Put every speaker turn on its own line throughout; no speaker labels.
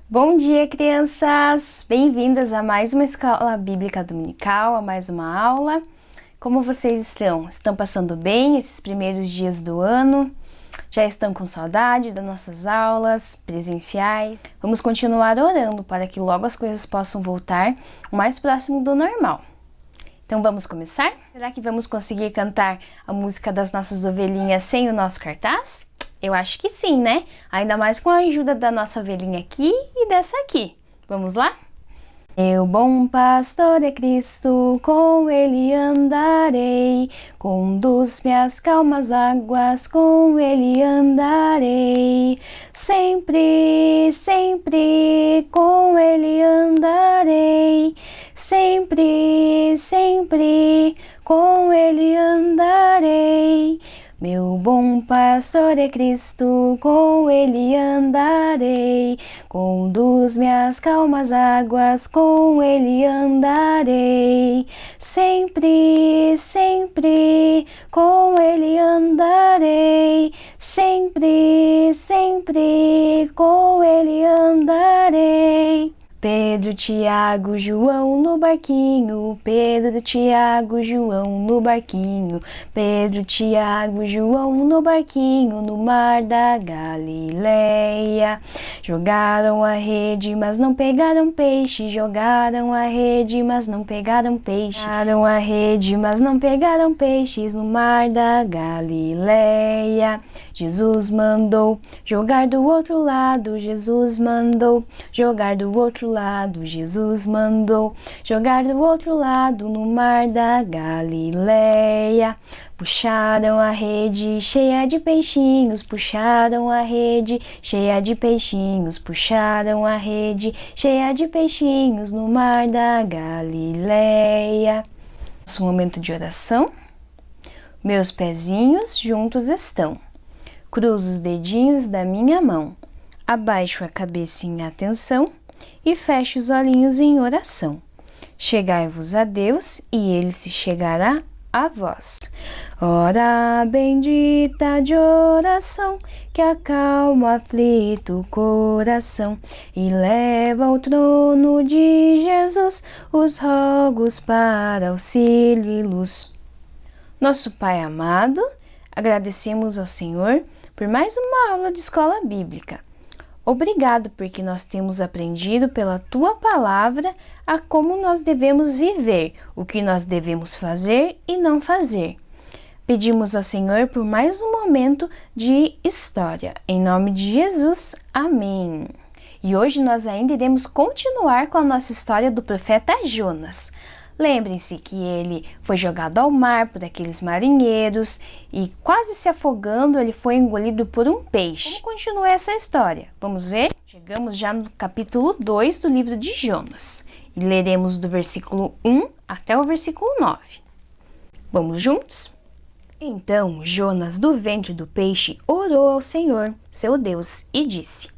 Bom dia, crianças! Bem-vindas a mais uma escola bíblica dominical, a mais uma aula. Como vocês estão? Estão passando bem esses primeiros dias do ano? Já estão com saudade das nossas aulas presenciais? Vamos continuar orando para que logo as coisas possam voltar o mais próximo do normal. Então vamos começar? Será que vamos conseguir cantar a música das nossas ovelhinhas sem o nosso cartaz? Eu acho que sim, né? Ainda mais com a ajuda da nossa ovelhinha aqui e dessa aqui. Vamos lá? Meu bom pastor é Cristo, com ele andarei, conduz-me às calmas águas, com ele andarei, sempre, sempre com ele andarei, sempre, sempre com ele andarei. Meu bom pastor é Cristo, com ele andarei, conduz-me às calmas águas, com ele andarei, sempre, sempre, com ele andarei, sempre, sempre, com ele andarei. Pedro, Tiago, João no barquinho, Pedro, Tiago, João no barquinho, Pedro, Tiago, João no barquinho, no mar da Galileia. Jogaram a rede, mas não pegaram peixe, jogaram a rede, mas não pegaram peixe, jogaram a rede, mas não pegaram peixes no mar da Galileia. Jesus mandou jogar do outro lado, Jesus mandou jogar do outro lado, Jesus mandou jogar do outro lado no mar da Galileia. Puxaram a rede cheia de peixinhos, puxaram a rede cheia de peixinhos, puxaram a rede cheia de peixinhos no mar da Galileia. Nosso momento de oração. Meus pezinhos juntos estão. Cruzo os dedinhos da minha mão, abaixo a cabeça em atenção e fecho os olhinhos em oração. Chegai-vos a Deus e ele se chegará a vós. Hora bendita de oração, que acalma o aflito coração e leva ao trono de Jesus os rogos para auxílio e luz. Nosso Pai amado, agradecemos ao Senhor por mais uma aula de escola bíblica. Obrigado porque nós temos aprendido pela Tua Palavra a como nós devemos viver, o que nós devemos fazer e não fazer. Pedimos ao Senhor por mais um momento de história. Em nome de Jesus, amém. E hoje nós ainda iremos continuar com a nossa história do profeta Jonas. Lembrem-se que ele foi jogado ao mar por aqueles marinheiros e, quase se afogando, ele foi engolido por um peixe. Como continua essa história? Vamos ver? Chegamos já no capítulo 2 do livro de Jonas e leremos do versículo 1 até o versículo 9. Vamos juntos? Então Jonas, do ventre do peixe, orou ao Senhor, seu Deus, e disse: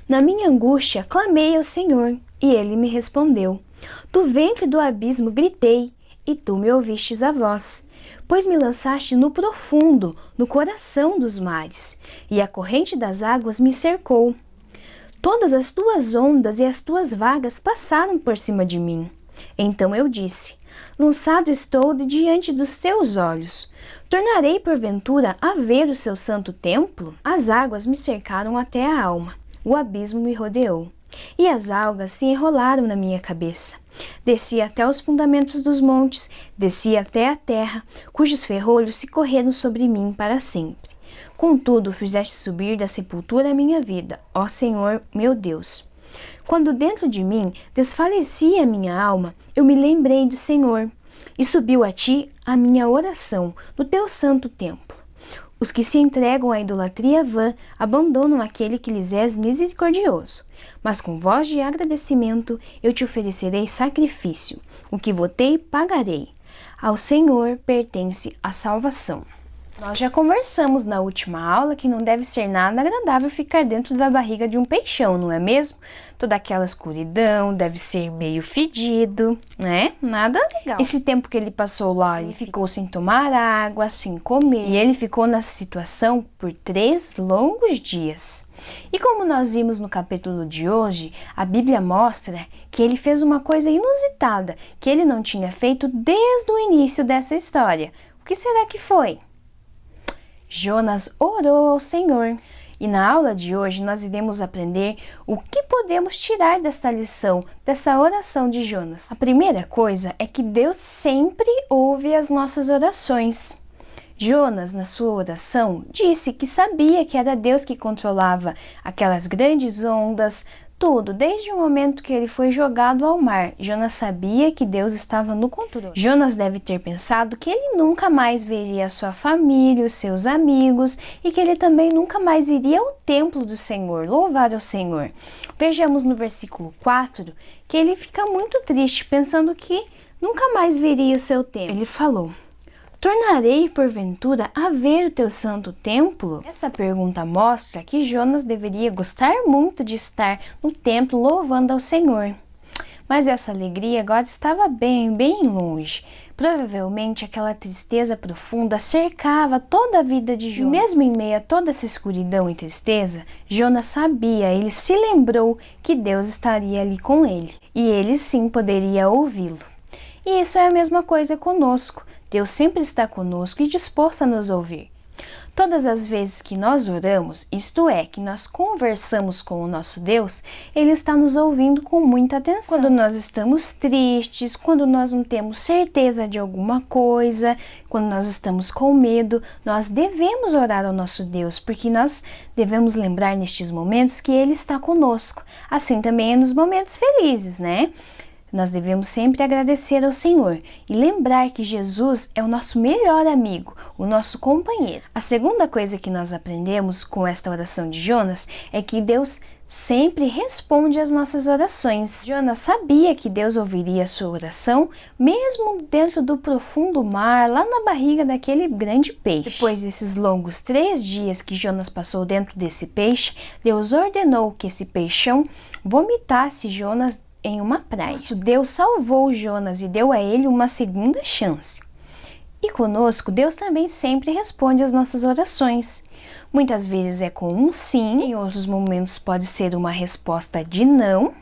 Na minha angústia clamei ao Senhor, e ele me respondeu. Do ventre do abismo gritei, e tu me ouvistes a voz, pois me lançaste no profundo, no coração dos mares, e a corrente das águas me cercou. Todas as tuas ondas e as tuas vagas passaram por cima de mim. Então eu disse: Lançado estou de diante dos teus olhos. Tornarei porventura a ver o seu santo templo? As águas me cercaram até a alma, o abismo me rodeou. E as algas se enrolaram na minha cabeça. Desci até os fundamentos dos montes, desci até a terra, cujos ferrolhos se correram sobre mim para sempre. Contudo, fizeste subir da sepultura a minha vida, ó Senhor, meu Deus. Quando dentro de mim desfalecia a minha alma, eu me lembrei do Senhor, e subiu a ti a minha oração no teu santo templo. Os que se entregam à idolatria vã abandonam aquele que lhes és misericordioso. Mas com voz de agradecimento eu te oferecerei sacrifício. O que votei, pagarei. Ao Senhor pertence a salvação. Nós já conversamos na última aula que não deve ser nada agradável ficar dentro da barriga de um peixão, não é mesmo? Toda aquela escuridão, deve ser meio fedido, né? Nada legal. Esse tempo que ele passou lá, ele ficou sem tomar água, sem comer, e ele ficou nessa situação por 3 longos dias. E como nós vimos no capítulo de hoje, a Bíblia mostra que ele fez uma coisa inusitada, que ele não tinha feito desde o início dessa história. O que será que foi? Jonas orou ao Senhor. E na aula de hoje nós iremos aprender o que podemos tirar dessa lição, dessa oração de Jonas. A primeira coisa é que Deus sempre ouve as nossas orações. Jonas, na sua oração, disse que sabia que era Deus que controlava aquelas grandes ondas, tudo, desde o momento que ele foi jogado ao mar. Jonas sabia que Deus estava no controle. Jonas deve ter pensado que ele nunca mais veria a sua família, os seus amigos e que ele também nunca mais iria ao templo do Senhor, louvar ao Senhor. Vejamos no versículo 4 que ele fica muito triste, pensando que nunca mais veria o seu templo. Ele falou: tornarei porventura a ver o teu santo templo? Essa pergunta mostra que Jonas deveria gostar muito de estar no templo louvando ao Senhor. Mas essa alegria agora estava bem longe. Provavelmente aquela tristeza profunda cercava toda a vida de Jonas. E mesmo em meio a toda essa escuridão e tristeza, Jonas sabia, ele se lembrou que Deus estaria ali com ele. E ele sim poderia ouvi-lo. E isso é a mesma coisa conosco. Deus sempre está conosco e disposto a nos ouvir. Todas as vezes que nós oramos, isto é, que nós conversamos com o nosso Deus, Ele está nos ouvindo com muita atenção. Quando nós estamos tristes, quando nós não temos certeza de alguma coisa, quando nós estamos com medo, nós devemos orar ao nosso Deus, porque nós devemos lembrar nestes momentos que Ele está conosco. Assim também é nos momentos felizes, né? Nós devemos sempre agradecer ao Senhor e lembrar que Jesus é o nosso melhor amigo, o nosso companheiro. A segunda coisa que nós aprendemos com esta oração de Jonas é que Deus sempre responde às nossas orações. Jonas sabia que Deus ouviria a sua oração, mesmo dentro do profundo mar, lá na barriga daquele grande peixe. Depois desses longos 3 dias que Jonas passou dentro desse peixe, Deus ordenou que esse peixão vomitasse Jonas em uma praia. Nosso Deus salvou Jonas e deu a ele uma segunda chance. E conosco, Deus também sempre responde às nossas orações. Muitas vezes é com um sim, em outros momentos pode ser uma resposta de não,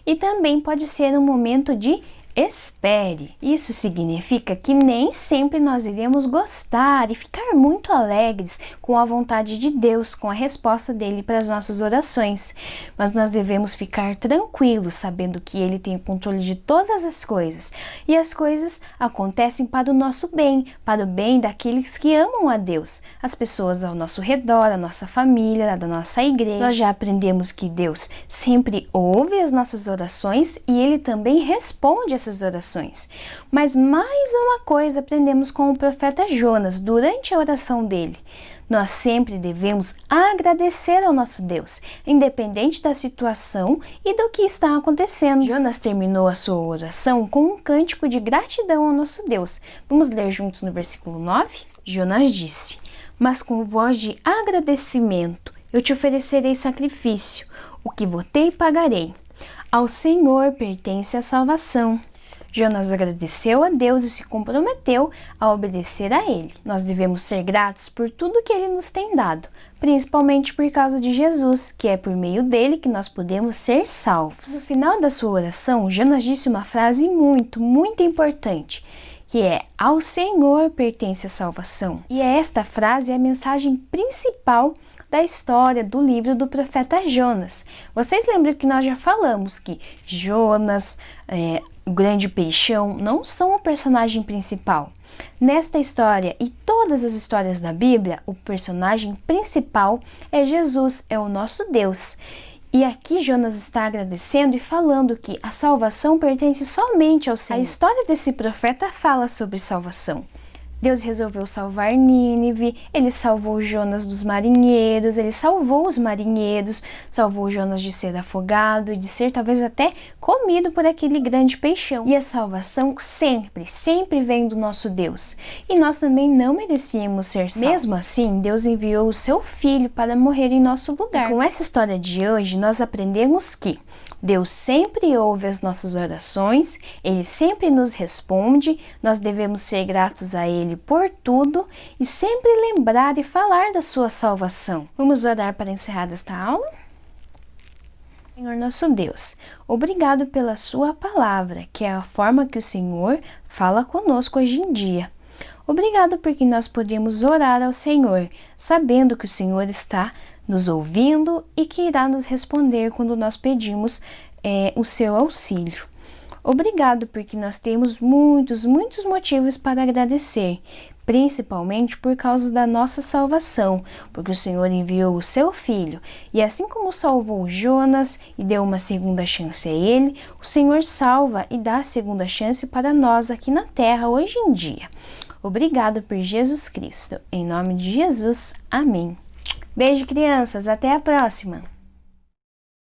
e também pode ser um momento de espere. Isso significa que nem sempre nós iremos gostar e ficar muito alegres com a vontade de Deus, com a resposta dele para as nossas orações. Mas nós devemos ficar tranquilos, sabendo que ele tem o controle de todas as coisas. E as coisas acontecem para o nosso bem, para o bem daqueles que amam a Deus, as pessoas ao nosso redor, a nossa família, da nossa igreja. Nós já aprendemos que Deus sempre ouve as nossas orações e ele também responde essas orações. Mas mais uma coisa aprendemos com o profeta Jonas durante a oração dele. Nós sempre devemos agradecer ao nosso Deus, independente da situação e do que está acontecendo. Jonas terminou a sua oração com um cântico de gratidão ao nosso Deus. Vamos ler juntos no versículo 9? Jonas disse: mas com voz de agradecimento eu te oferecerei sacrifício, o que votei pagarei. Ao Senhor pertence a salvação. Jonas agradeceu a Deus e se comprometeu a obedecer a Ele. Nós devemos ser gratos por tudo que Ele nos tem dado, principalmente por causa de Jesus, que é por meio dele que nós podemos ser salvos. No final da sua oração, Jonas disse uma frase muito importante, que é: ao Senhor pertence a salvação. E esta frase é a mensagem principal da história do livro do profeta Jonas. Vocês lembram que nós já falamos que Jonas, o grande peixão, não são o personagem principal. Nesta história e todas as histórias da Bíblia, o personagem principal é Jesus, é o nosso Deus. E aqui Jonas está agradecendo e falando que a salvação pertence somente ao Senhor. A história desse profeta fala sobre salvação. Deus resolveu salvar Nínive, ele salvou Jonas dos marinheiros, ele salvou os marinheiros, salvou Jonas de ser afogado e de ser talvez até comido por aquele grande peixão. E a salvação sempre vem do nosso Deus. E nós também não merecíamos ser salvos. Mesmo assim, Deus enviou o seu Filho para morrer em nosso lugar. E com essa história de hoje, nós aprendemos que Deus sempre ouve as nossas orações, Ele sempre nos responde, nós devemos ser gratos a Ele por tudo e sempre lembrar e falar da sua salvação. Vamos orar para encerrar esta aula? Senhor nosso Deus, obrigado pela sua palavra, que é a forma que o Senhor fala conosco hoje em dia. Obrigado porque nós podemos orar ao Senhor, sabendo que o Senhor está nos ouvindo e que irá nos responder quando nós pedimos o seu auxílio. Obrigado porque nós temos muitos motivos para agradecer, principalmente por causa da nossa salvação, porque o Senhor enviou o seu Filho, e assim como salvou Jonas e deu uma segunda chance a ele, o Senhor salva e dá a segunda chance para nós aqui na terra hoje em dia. Obrigado por Jesus Cristo. Em nome de Jesus, amém. Beijo, crianças. Até a próxima!